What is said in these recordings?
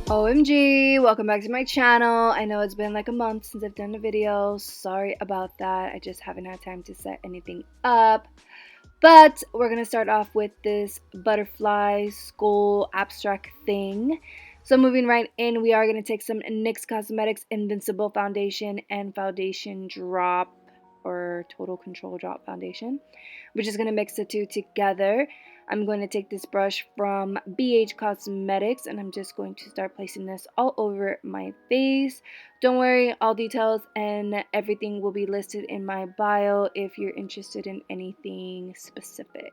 OMG, welcome back to my channel. I know it's been like a month since I've done a video. Sorry about that. I just haven't had time to set anything up. But we're going to start off with this butterfly skull abstract thing. So moving right in, we are going to take some NYX Cosmetics Invincible Foundation and Foundation Drop or Total Control Drop Foundation. We're just going to mix the two together. I'm going to take this brush from beige Cosmetics and I'm just going to start placing this all over my face. Don't worry, all details and everything will be listed in my bio if you're interested in anything specific.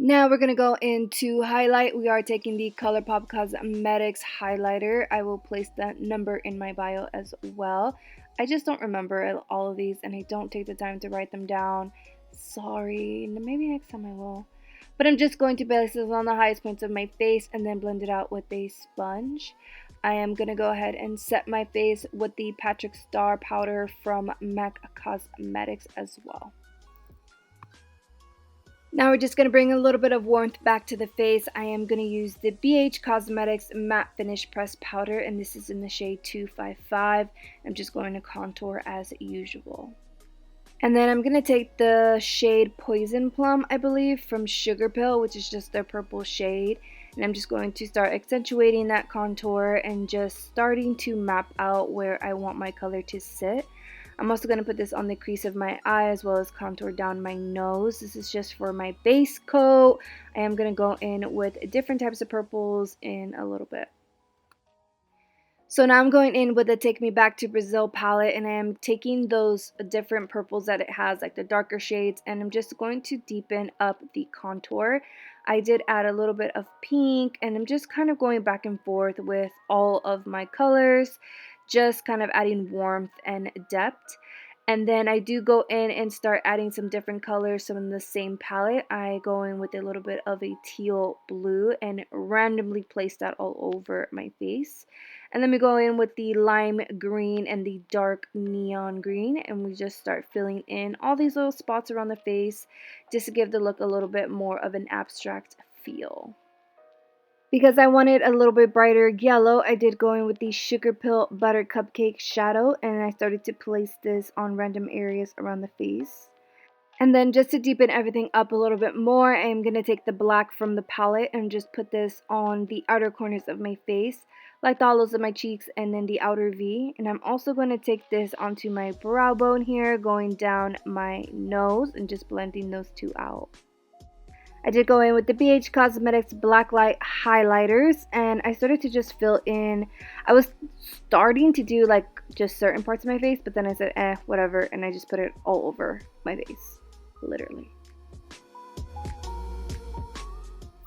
Now we're going to go into highlight. We are taking the ColourPop Cosmetics highlighter. I will place that number in my bio as well. I just don't remember all of these and I don't take the time to write them down. Sorry, maybe next time I will. But I'm just going to place this on the highest points of my face and then blend it out with a sponge. I am going to go ahead and set my face with the Patrick Star powder from MAC Cosmetics as well. Now we're just going to bring a little bit of warmth back to the face. I am going to use the BH Cosmetics Matte Finish Press Powder and this is in the shade 255. I'm just going to contour as usual. And then I'm going to take the shade Poison Plum, I believe, from Sugar Pill, which is just their purple shade. And I'm just going to start accentuating that contour and just starting to map out where I want my color to sit. I'm also going to put this on the crease of my eye as well as contour down my nose. This is just for my base coat. I am going to go in with different types of purples in a little bit. So now I'm going in with the Take Me Back to Brazil palette and I am taking those different purples that it has, like the darker shades, and I'm just going to deepen up the contour. I did add a little bit of pink and I'm just kind of going back and forth with all of my colors, just kind of adding warmth and depth. And then I do go in and start adding some different colors. So in the same palette, I go in with a little bit of a teal blue and randomly place that all over my face. And then we go in with the lime green and the dark neon green. And we just start filling in all these little spots around the face just to give the look a little bit more of an abstract feel. Because I wanted a little bit brighter yellow, I did go in with the Sugar Pill Butter Cupcake Shadow and I started to place this on random areas around the face. And then just to deepen everything up a little bit more, I am going to take the black from the palette and just put this on the outer corners of my face, like the hollows of my cheeks and then the outer V. And I'm also going to take this onto my brow bone here, going down my nose and just blending those two out. I did go in with the BH Cosmetics Blacklight highlighters and I started to just fill in. I was starting to do like just certain parts of my face, but then I said whatever, and I just put it all over my face, literally.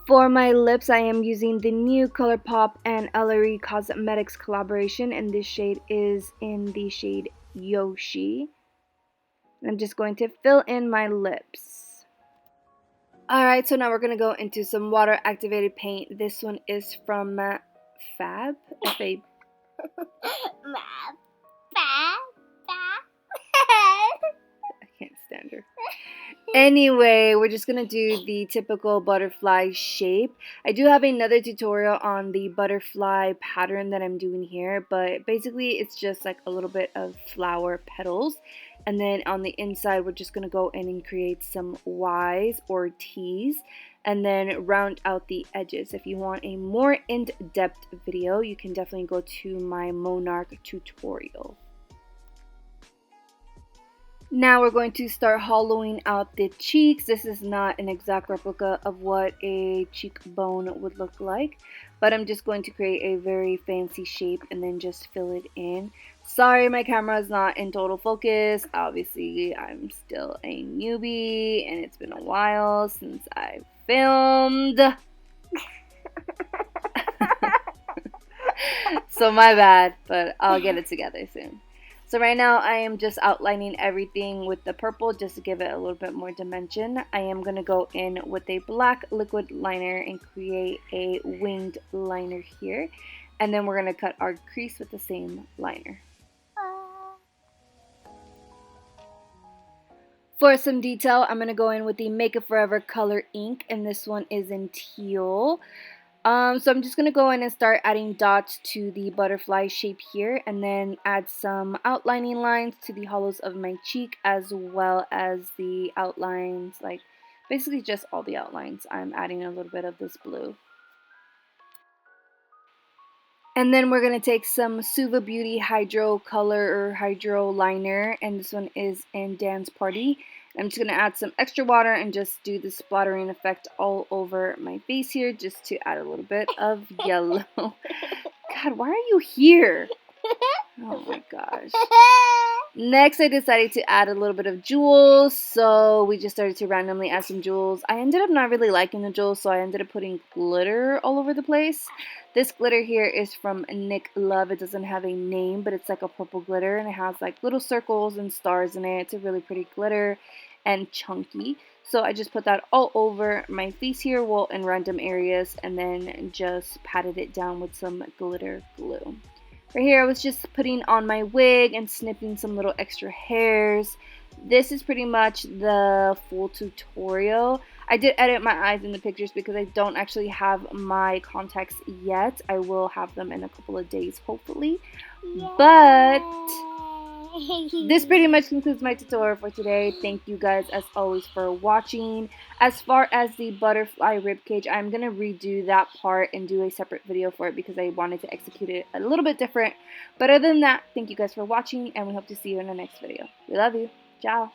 For my lips, I am using the new ColourPop and LRE Cosmetics collaboration and this shade is in the shade Yoshi. And I'm just going to fill in my lips. Alright, so now we're going to go into some water activated paint. This one is from Fab. I can't stand her. Anyway, we're just going to do the typical butterfly shape. I do have another tutorial on the butterfly pattern that I'm doing here, but basically it's just like a little bit of flower petals. And then on the inside, we're just going to go in and create some Y's or T's and then round out the edges. If you want a more in-depth video, you can definitely go to my Monarch tutorial. Now we're going to start hollowing out the cheeks. This is not an exact replica of what a cheekbone would look like, but I'm just going to create a very fancy shape and then just fill it in. Sorry, my camera is not in total focus. Obviously, I'm still a newbie and it's been a while since I filmed. So my bad, but I'll get it together soon. So right now I am just outlining everything with the purple just to give it a little bit more dimension. I am going to go in with a black liquid liner and create a winged liner here. And then we're going to cut our crease with the same liner. For some detail, I'm going to go in with the Make It Forever color ink, and this one is in teal. So I'm just going to go in and start adding dots to the butterfly shape here, and then add some outlining lines to the hollows of my cheek, as well as the outlines, like basically just all the outlines. I'm adding a little bit of this blue. And then we're going to take some Suva Beauty Hydro Color or Hydro Liner, and this one is in Dance Party. I'm just going to add some extra water and just do the splattering effect all over my face here, just to add a little bit of yellow. God, why are you here? Oh my gosh. Next, I decided to add a little bit of jewels, so we just started to randomly add some jewels. I ended up not really liking the jewels, so I ended up putting glitter all over the place. This glitter here is from Nick Love. It doesn't have a name, but it's like a purple glitter, and it has like little circles and stars in it. It's a really pretty glitter and chunky. So I just put that all over my face here, well, in random areas, and then just patted it down with some glitter glue. Right here, I was just putting on my wig and snipping some little extra hairs. This is pretty much the full tutorial. I did edit my eyes in the pictures because I don't actually have my contacts yet. I will have them in a couple of days, hopefully. Yay. But this pretty much concludes my tutorial for today. Thank you guys, as always, for watching. As far as the butterfly ribcage, I'm going to redo that part and do a separate video for it because I wanted to execute it a little bit different. But other than that, thank you guys for watching, and we hope to see you in the next video. We love you. Ciao.